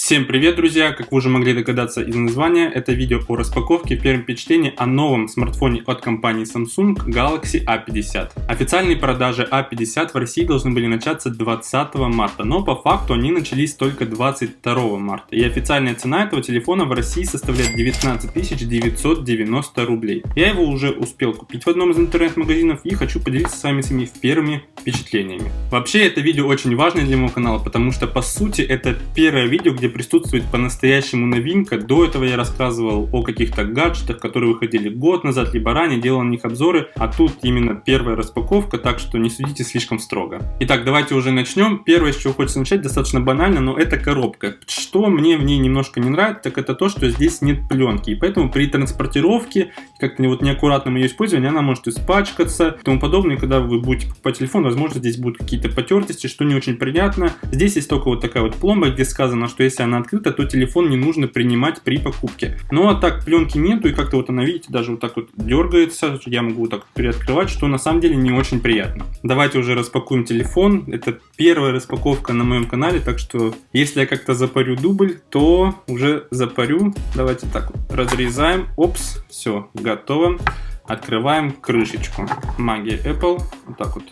Всем привет, друзья! Как вы уже могли догадаться из названия, это видео о распаковке в первом впечатлении о новом смартфоне от компании Samsung Galaxy A50. Официальные продажи A50 в России должны были начаться 20 марта, но по факту они начались только 22 марта. И официальная цена этого телефона в России составляет 19 990 рублей. Я его уже успел купить в одном из интернет-магазинов и хочу поделиться с вами своими первыми впечатлениями. Вообще, это видео очень важное для моего канала, потому что по сути это первое видео, где присутствует по-настоящему новинка. До этого я рассказывал о каких-то гаджетах, которые выходили год назад, либо ранее, делал на них обзоры, а тут именно первая распаковка, так что не судите слишком строго. Итак, давайте уже начнем. Первое, с чего хочется начать, достаточно банально, но это коробка. Что мне в ней немножко не нравится, так это то, что здесь нет пленки, и поэтому при транспортировке, как-то вот неаккуратном ее использовании, она может испачкаться и тому подобное. Когда вы будете покупать телефон, возможно, здесь будут какие-то потертости, что не очень приятно. Здесь есть только вот такая вот пломба, где сказано, что если она открыта, то телефон не нужно принимать при покупке. Ну а так пленки нету, и как-то вот она, видите, даже вот так вот дергается. Я могу вот так переоткрывать, что на самом деле не очень приятно. Давайте уже распакуем телефон. Это первая распаковка на моем канале, так что если я как-то запарю дубль, то уже запарю. Давайте так вот разрезаем. Опс, все, готово. Открываем крышечку. Магия Apple. Вот так вот.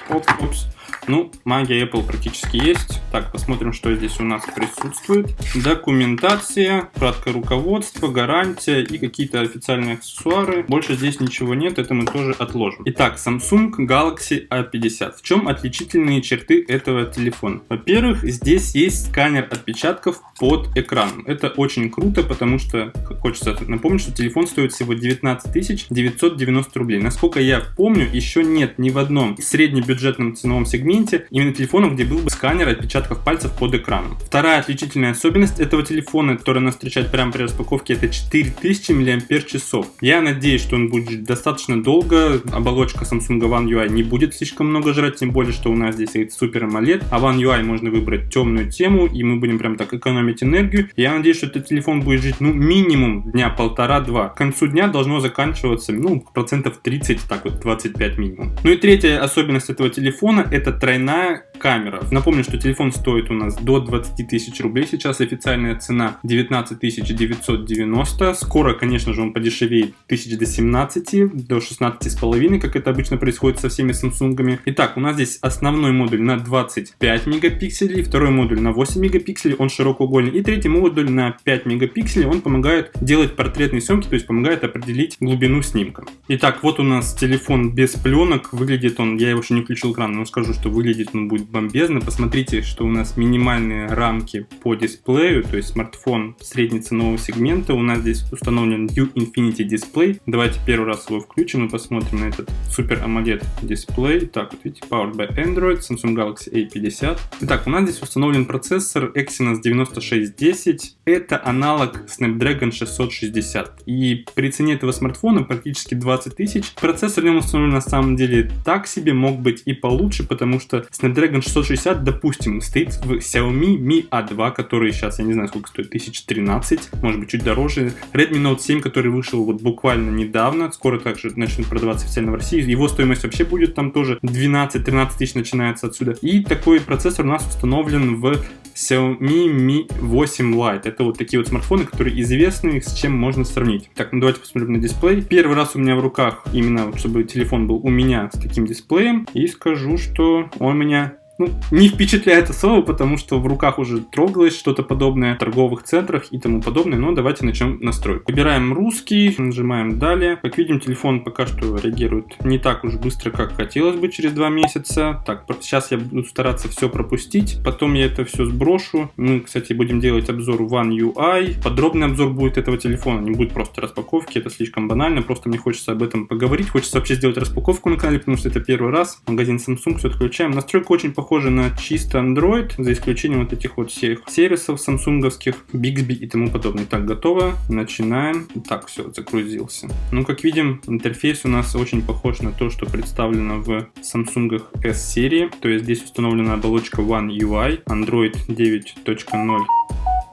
Опс. Ну, магия Apple практически есть. Так, посмотрим, что здесь у нас присутствует. Документация, краткое руководство, гарантия и какие-то официальные аксессуары. Больше здесь ничего нет, это мы тоже отложим. Итак, Samsung Galaxy A50. В чем отличительные черты этого телефона? Во-первых, здесь есть сканер отпечатков под экраном. Это очень круто, потому что, хочется напомнить, что телефон стоит всего 19 990 рублей. Насколько я помню, еще нет ни в одном среднебюджетном ценовом сегменте именно телефона, где был бы сканер отпечатков пальцев под экраном. Вторая отличительная особенность этого телефона, которая нас встречает прямо при распаковке, это 4000 мАч. Я надеюсь, что он будет жить достаточно долго. Оболочка Samsung One UI не будет слишком много жрать, тем более, что у нас здесь есть Super AMOLED, а One UI можно выбрать темную тему, и мы будем прям так экономить энергию. Я надеюсь, что этот телефон будет жить, ну, минимум дня полтора-два. К концу дня должно заканчиваться, ну, процентов 30, так вот, 25 минимум. Ну и третья особенность этого телефона, это тройная камера. Напомню, что телефон стоит у нас до 20 тысяч рублей. Сейчас официальная цена 19 990. Скоро, конечно же, он подешевеет тысяч до 17, до 16,5, как это обычно происходит со всеми Samsung'ами. Итак, у нас здесь основной модуль на 25 мегапикселей, второй модуль на 8 мегапикселей, он широкоугольный, и третий модуль на 5 мегапикселей, он помогает делать портретные съемки, то есть помогает определить глубину снимка. Итак, вот у нас телефон без пленок. Выглядит он, я его еще не включил экран, но скажу, что выглядит он будет бомбезно. Посмотрите, что у нас минимальные рамки по дисплею, то есть смартфон среднеценового сегмента. У нас здесь установлен U-Infinity дисплей. Давайте первый раз его включим и посмотрим на этот Super AMOLED дисплей. Так, вот видите, Powered by Android, Samsung Galaxy A50. Итак, у нас здесь установлен процессор Exynos 9610. Это аналог Snapdragon 660. И при цене этого смартфона практически 20 тысяч. Процессор в нем установлен на самом деле так себе, мог быть и получше, потому что Snapdragon 660, допустим, стоит в Xiaomi Mi A2, который сейчас, я не знаю, сколько стоит, 1013, может быть, чуть дороже. Redmi Note 7, который вышел вот буквально недавно, скоро также начнет продаваться официально в России. Его стоимость вообще будет там тоже 12-13 тысяч начинается отсюда. И такой процессор у нас установлен в Xiaomi Mi 8 Lite. Это вот такие вот смартфоны, которые известны, с чем можно сравнить. Так, ну давайте посмотрим на дисплей. Первый раз у меня в руках, именно чтобы телефон был у меня с таким дисплеем. И скажу, что он меня, ну, не впечатляет особо, потому что в руках уже трогалось что-то подобное в торговых центрах и тому подобное. Но давайте начнем настройку. Выбираем русский, нажимаем далее. Как видим, телефон пока что реагирует не так уж быстро, как хотелось бы через 2 месяца. Так, сейчас я буду стараться все пропустить, потом я это все сброшу. Мы, кстати, будем делать обзор One UI. Подробный обзор будет этого телефона, не будет просто распаковки, это слишком банально. Просто мне хочется об этом поговорить. Хочется вообще сделать распаковку на канале, потому что это первый раз. Магазин Samsung, все отключаем. Настройка очень похожа на чисто Android, за исключением вот этих вот всех сервисов самсунговских, Bixby и тому подобное. Так, готово. Начинаем. Так, все, загрузился. Ну, как видим, интерфейс у нас очень похож на то, что представлено в Samsung S-серии. То есть здесь установлена оболочка One UI, Android 9.0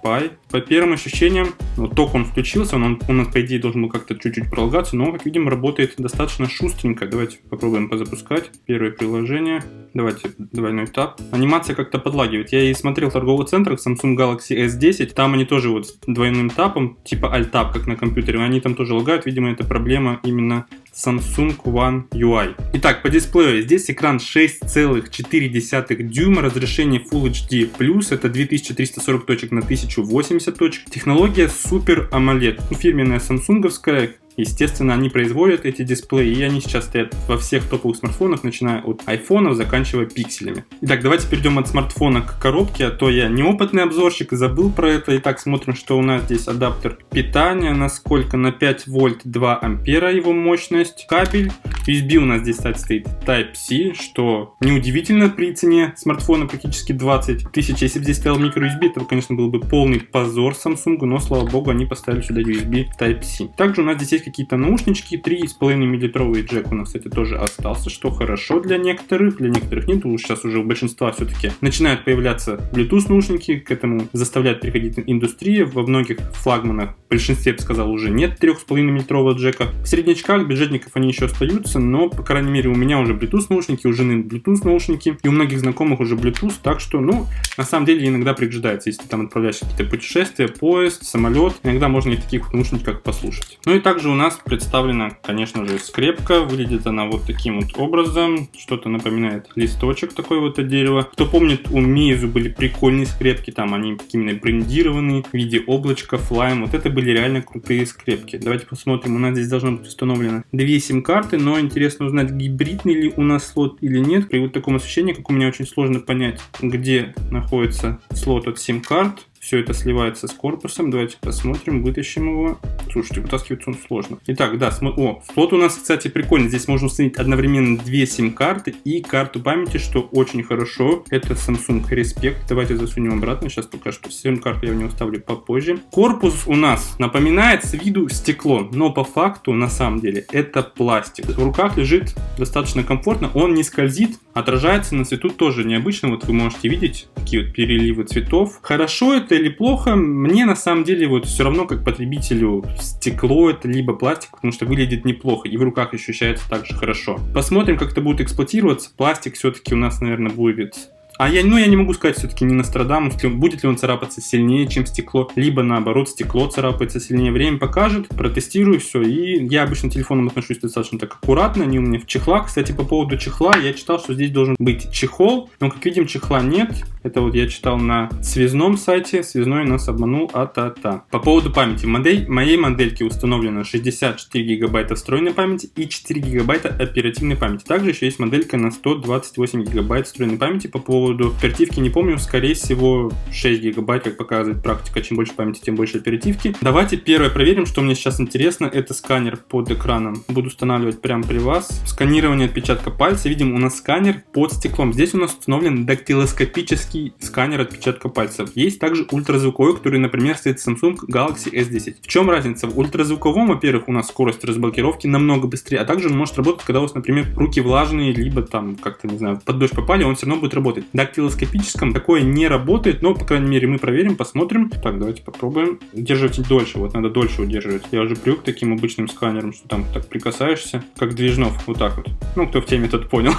Pie. По первым ощущениям, вот только он включился, он у нас, по идее, должен был как-то чуть-чуть пролагаться, но, как видим, работает достаточно шустренько. Давайте попробуем позапускать. Первое приложение. Давайте двойной тап. Анимация как-то подлагивает. Я и смотрел в торговых центрах Samsung Galaxy S10, там они тоже вот с двойным тапом, типа Alt-Tab, как на компьютере, они там тоже лагают. Видимо, это проблема именно Samsung One UI. Итак, по дисплею здесь экран 6,4 дюйма, разрешение Full HD+, это 2340 точек на 1080 точек. Технология Super AMOLED, фирменная самсунговская. Естественно, они производят эти дисплеи, и они сейчас стоят во всех топовых смартфонах, начиная от айфонов, заканчивая пикселями. Итак, давайте перейдем от смартфона к коробке, а то я неопытный обзорщик и забыл про это. Итак, смотрим, что у нас здесь адаптер питания, насколько на 5 вольт 2 ампера его мощность, кабель, USB у нас здесь, кстати, стоит Type-C, что неудивительно при цене смартфона практически 20 тысяч. Если бы здесь стоял micro-USB, это, конечно, был бы полный позор Samsung, но, слава богу, они поставили сюда USB Type-C. Также у нас здесь есть какие-то наушнички, 3,5 мм джек у нас, кстати, тоже остался, что хорошо для некоторых нет, сейчас уже у большинства все-таки начинают появляться Bluetooth наушники, к этому заставляет приходить индустрия, во многих флагманах, в большинстве, я бы сказал, уже нет 3,5 мм джека, в среднячках, бюджетников они еще остаются, но, по крайней мере, у меня уже Bluetooth наушники, у жены Bluetooth наушники, и у многих знакомых уже Bluetooth, так что, на самом деле, иногда пригождается, если ты там отправляешь какие-то путешествия, поезд, самолет, иногда можно и в таких наушниках послушать. Ну и также у нас представлена, конечно же, скрепка. Выглядит она вот таким вот образом. Что-то напоминает листочек такой вот от дерева. Кто помнит, у Meizu были прикольные скрепки. Там они именно брендированные в виде облачка, Flyme. Вот это были реально крутые скрепки. Давайте посмотрим. У нас здесь должно быть установлено 2 сим-карты, но интересно узнать, гибридный ли у нас слот или нет. При вот таком ощущении, как у меня, очень сложно понять, где находится слот от сим-карт. Все это сливается с корпусом. Давайте посмотрим, вытащим его. Слушайте, вытаскивается он сложно. Итак, да, слот у нас, кстати, прикольный. Здесь можно установить одновременно 2 сим-карты и карту памяти, что очень хорошо. Это Samsung Respect. Давайте засунем обратно. Сейчас пока что сим-карту я в него ставлю попозже. Корпус у нас напоминает с виду стекло, но по факту, на самом деле, это пластик. В руках лежит достаточно комфортно. Он не скользит, отражается на свету тоже необычно. Вот вы можете видеть такие вот переливы цветов. Хорошо это или плохо, мне на самом деле вот все равно как потребителю стекло это либо пластик, потому что выглядит неплохо и в руках ощущается также хорошо. Посмотрим, как это будет эксплуатироваться. Пластик все-таки у нас, наверное, будет... я не могу сказать, все-таки не Нострадамус, будет ли он царапаться сильнее, чем стекло, либо наоборот, стекло царапается сильнее. Время покажет, протестирую все. И я обычно к телефонам отношусь достаточно так аккуратно, они у меня в чехлах. Кстати, по поводу чехла, я читал, что здесь должен быть чехол, но, как видим, чехла нет. Это вот я читал на связном сайте, связной нас обманул, По поводу памяти, моей модельке установлено 64 гигабайта встроенной памяти и 4 гигабайта оперативной памяти. Также еще есть моделька на 128 гигабайт встроенной памяти. По поводу оперативки не помню, скорее всего 6 гигабайт, как показывает практика, чем больше памяти, тем больше оперативки. Давайте первое проверим, что мне сейчас интересно, это сканер под экраном. Буду устанавливать прямо при вас. Сканирование отпечатка пальца, видим, у нас сканер под стеклом. Здесь у нас установлен дактилоскопический сканер отпечатка пальцев. Есть также ультразвуковой, который, например, стоит в Samsung Galaxy S10. В чем разница? В ультразвуковом, во-первых, у нас скорость разблокировки намного быстрее, а также он может работать, когда у вас, например, руки влажные, либо там как-то, не знаю, под дождь попали, он все равно будет работать. В дактилоскопическом такое не работает, но, по крайней мере, мы проверим, посмотрим. Так, давайте попробуем. Удерживать дольше, вот надо дольше удерживать. Я уже привык к таким обычным сканерам, что там так прикасаешься, как Движнов, вот так вот. Кто в теме, тот понял.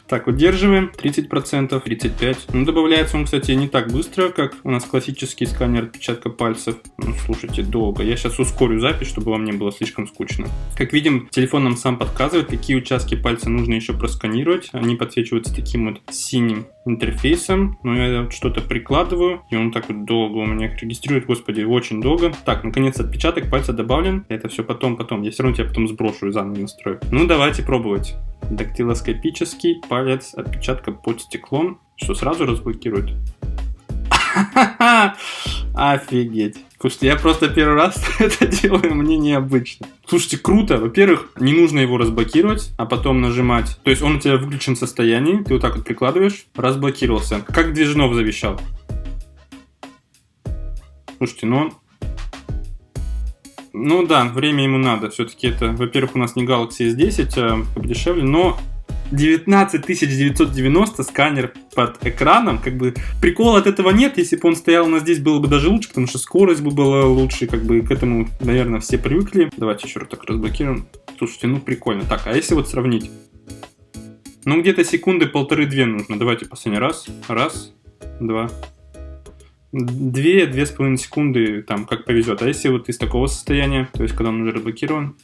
Так, удерживаем. 30%, 35%. Добавляется он, кстати, не так быстро, как у нас классический сканер отпечатка пальцев. Слушайте, долго. Я сейчас ускорю запись, чтобы вам не было слишком скучно. Как видим, телефон нам сам подсказывает, какие участки пальца нужно еще просканировать. Они подсвечиваются таким вот синим интерфейсом. Но я вот что-то прикладываю, и он так вот долго у меня регистрирует, господи, очень долго. Так, наконец отпечаток пальца добавлен. Это все потом. Я все равно тебя потом сброшу и заново настрою. Давайте пробовать. Дактилоскопический палец отпечатка под стеклом. Что, сразу разблокирует? Офигеть. Слушайте, я просто первый раз это делаю, мне необычно. Слушайте, круто. Во-первых, не нужно его разблокировать, а потом нажимать. То есть он у тебя в выключенном состоянии, ты вот так вот прикладываешь, разблокировался. Как Движнов завещал. Слушайте, да, время ему надо. Все-таки это, во-первых, у нас не Galaxy S10, а подешевле, но 19990 сканер под экраном, как бы прикола от этого нет, если бы он стоял у нас здесь, было бы даже лучше, потому что скорость бы была лучше, как бы к этому, наверное, все привыкли. Давайте еще раз так разблокируем. Слушайте, ну прикольно. Так, а если вот сравнить? Ну где-то секунды 1,5-2 нужно. Давайте последний раз. Раз, два. 2-2,5 секунды, там, как повезет. А если вот из такого состояния, то есть когда он уже разблокирован,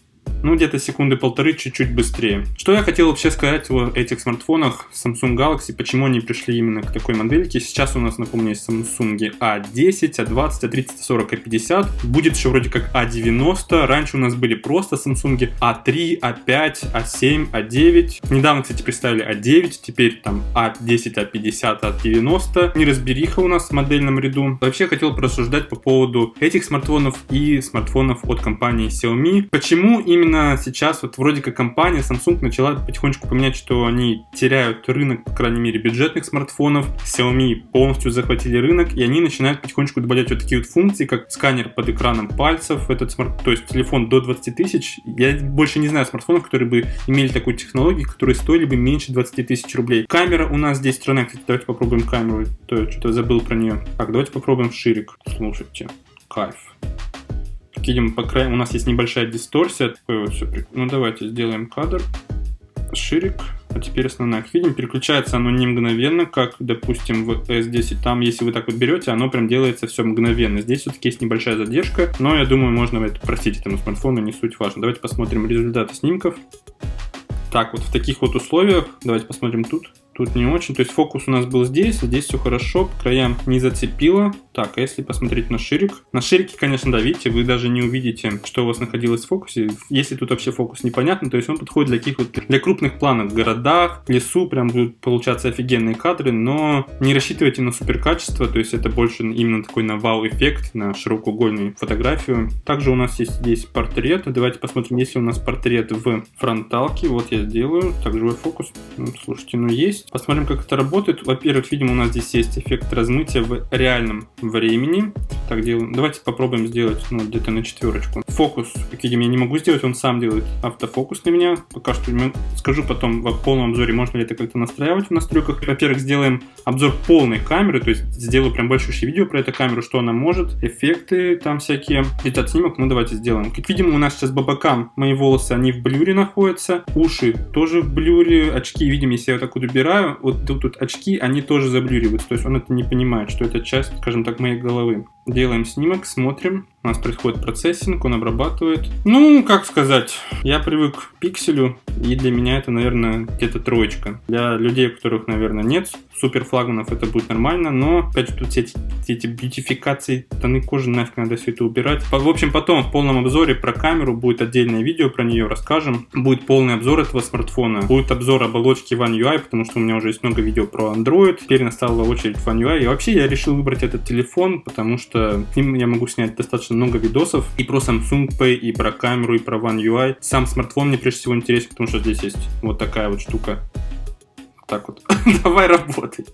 ну, где-то секунды 1,5, чуть-чуть быстрее. Что я хотел вообще сказать о этих смартфонах Samsung Galaxy, почему они пришли именно к такой модельке. Сейчас у нас, напомню, есть Samsung A10, A20, A30, A40, A50. Будет еще вроде как A90. Раньше у нас были просто Samsung A3, A5, A7, A9. Недавно, кстати, представили A9, теперь там A10, A50, A90. Неразбериха у нас в модельном ряду. Вообще хотел порассуждать по поводу этих смартфонов и смартфонов от компании Xiaomi. Почему именно сейчас вот вроде как компания Samsung начала потихонечку поменять, что они теряют рынок, по крайней мере, бюджетных смартфонов. Xiaomi полностью захватили рынок, и они начинают потихонечку добавлять вот такие вот функции, как сканер под экраном пальцев, то есть телефон до 20 тысяч. Я больше не знаю смартфонов, которые бы имели такую технологию, которые стоили бы меньше 20 тысяч рублей. Камера у нас здесь странная, кстати, давайте попробуем камеру, то что-то забыл про нее. Так, давайте попробуем ширик. Слушайте, кайф. Видим, по краю у нас есть небольшая дисторсия. Такое вот все. Ну давайте сделаем кадр. Ширик. А теперь основная. Как видим, переключается оно не мгновенно, как, допустим, в S10. Там, если вы так вот берете, оно прям делается все мгновенно. Здесь все-таки есть небольшая задержка, но я думаю, можно это простить этому смартфону, не суть важно. Давайте посмотрим результаты снимков. Так, вот в таких вот условиях. Давайте посмотрим тут. Тут не очень, то есть фокус у нас был здесь все хорошо, по краям не зацепило. Так, а если посмотреть на ширик? На ширике, конечно, да, видите, вы даже не увидите, что у вас находилось в фокусе. Если тут вообще фокус непонятный, то есть он подходит для таких вот, для крупных планов, в городах, в лесу, прям будут получаться офигенные кадры, но не рассчитывайте на супер качество, то есть это больше именно такой на вау-эффект, на широкоугольную фотографию. Также у нас есть здесь портрет, давайте посмотрим, есть ли у нас портрет в фронталке, вот я сделаю, так, живой фокус, слушайте, ну есть. Посмотрим, как это работает. Во-первых, видимо, у нас здесь есть эффект размытия в реальном времени. Так делаем. Давайте попробуем сделать, ну, где-то на 4. Фокус, как видим, я не могу сделать, он сам делает автофокус на меня. Пока что скажу потом в полном обзоре, можно ли это как-то настраивать в настройках. Во-первых, сделаем обзор полной камеры, то есть сделаю прям большое видео про эту камеру, что она может, эффекты там всякие. Этот снимок мы давайте сделаем. Как видим, у нас сейчас по бокам мои волосы, они в блюре находятся, уши тоже в блюре, очки, видим, если я вот так вот убираю, вот тут очки, они тоже заблюриваются, то есть он это не понимает, что это часть, скажем так, моей головы. Делаем снимок, смотрим, у нас происходит процессинг, он обрабатывает. Ну, как сказать, я привык к пикселю, и для меня это, наверное, где-то 3. Для людей, у которых, наверное, нет супер флагманов, это будет нормально, но, опять же, тут все эти бьютификации, тоны кожи, нафиг надо все это убирать. В общем, потом в полном обзоре про камеру будет отдельное видео, про нее расскажем. Будет полный обзор этого смартфона, будет обзор оболочки One UI, потому что у меня уже есть много видео про Android, теперь настала очередь One UI, и вообще я решил выбрать этот телефон, потому что с ним я могу снять достаточно много видосов и про Samsung Pay, и про камеру, и про One UI. Сам смартфон мне прежде всего интересен, потому что здесь есть вот такая вот штука. Так вот, давай работай.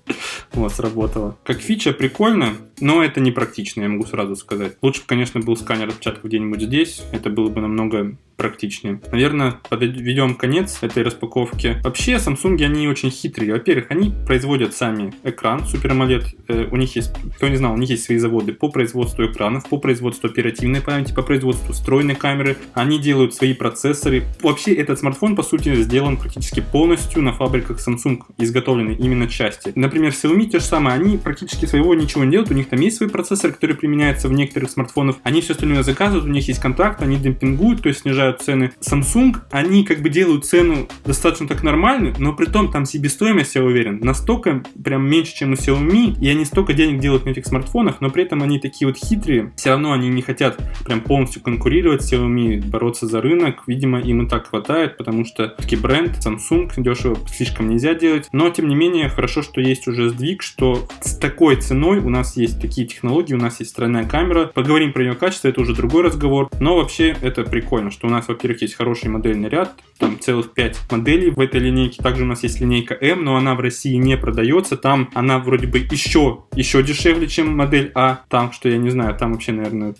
Вот, сработало. Как фича прикольно, но это не практично, я могу сразу сказать. Лучше бы, конечно, был сканер отпечатков где-нибудь здесь, это было бы намного практичнее. Наверное, подведем конец этой распаковки. Вообще, Samsung, они очень хитрые. Во-первых, они производят сами экран Super AMOLED. У них есть, кто не знал, у них есть свои заводы по производству экранов, по производству оперативной памяти, по производству встроенной камеры. Они делают свои процессоры. Вообще, этот смартфон, по сути, сделан практически полностью на фабриках Samsung, изготовлены именно части. Например, Xiaomi те же самые, они практически своего ничего не делают. У них там есть свой процессор, который применяется в некоторых смартфонах. Они все остальное заказывают, у них есть контракт, они демпингуют, то есть снижают цены. Samsung, они как бы делают цену достаточно так нормальную, но при том там себестоимость, я уверен, настолько прям меньше, чем у Xiaomi, и они столько денег делают на этих смартфонах, но при этом они такие вот хитрые, все равно они не хотят прям полностью конкурировать с Xiaomi, бороться за рынок, видимо, им и так хватает, потому что таки бренд Samsung, дешево слишком нельзя делать, но тем не менее, хорошо, что есть уже сдвиг, что с такой ценой у нас есть такие технологии, у нас есть встроенная камера, поговорим про ее качество, это уже другой разговор, но вообще это прикольно, что у нас нас, во-первых, есть хороший модельный ряд, там целых 5 моделей в этой линейке. Также у нас есть линейка М, но она в России не продается. Там она вроде бы еще дешевле, чем модель А. Там, что я не знаю, там вообще, наверное,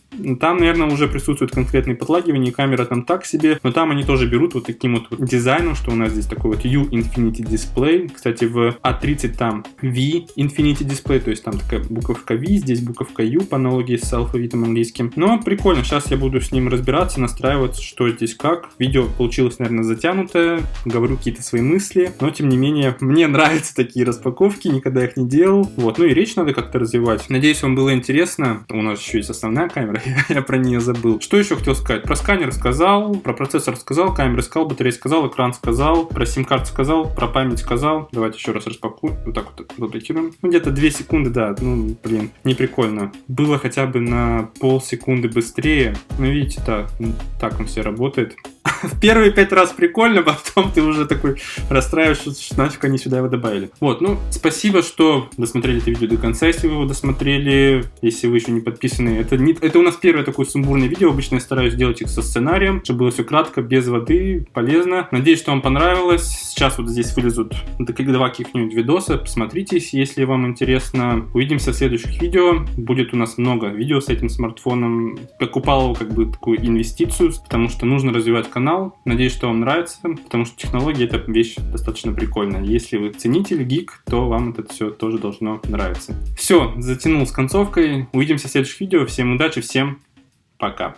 уже присутствует конкретные подлагивания, и камера там так себе. Но там они тоже берут вот таким вот дизайном, что у нас здесь такой вот U Infinity Display. Кстати, в A30 там V Infinity Display, то есть там такая буковка V, здесь буковка U по аналогии с алфавитом английским. Но прикольно, сейчас я буду с ним разбираться, настраиваться, что здесь как. Видео получилось, наверное, затянутое, говорю какие-то свои мысли, но тем не менее, мне нравятся такие распаковки, никогда их не делал. Вот, ну и речь надо как-то развивать. Надеюсь, вам было интересно. У нас еще есть основная камера, я про нее забыл. Что еще хотел сказать? Про сканер сказал, про процессор сказал, камеру сказал, батарею сказал, экран сказал, про сим-карту сказал, про память сказал. Давайте еще раз распакуем. Вот так вот заблокируем. Ну, где-то 2 секунды, да, ну, блин, не прикольно. Было хотя бы на полсекунды быстрее. Ну, видите, так он все работает. В первые 5 раз прикольно, потом ты уже такой расстраиваешься, что нафиг они сюда его добавили. Вот, ну, спасибо, что досмотрели это видео до конца, если вы его досмотрели. Если вы еще не подписаны, это у нас первое такое сумбурное видео. Обычно я стараюсь делать их со сценарием, чтобы было все кратко, без воды, полезно. Надеюсь, что вам понравилось. Сейчас вот здесь вылезут 2 каких-нибудь видоса. Посмотрите, если вам интересно. Увидимся в следующих видео. Будет у нас много видео с этим смартфоном. Покупал его как бы такую инвестицию, потому что нужно развивать канал. Надеюсь, что вам нравится, потому что технология — это вещь достаточно прикольная. Если вы ценитель, гик, то вам это все тоже должно нравиться. Все, затянул с концовкой. Увидимся в следующих видео. Всем удачи, всем пока.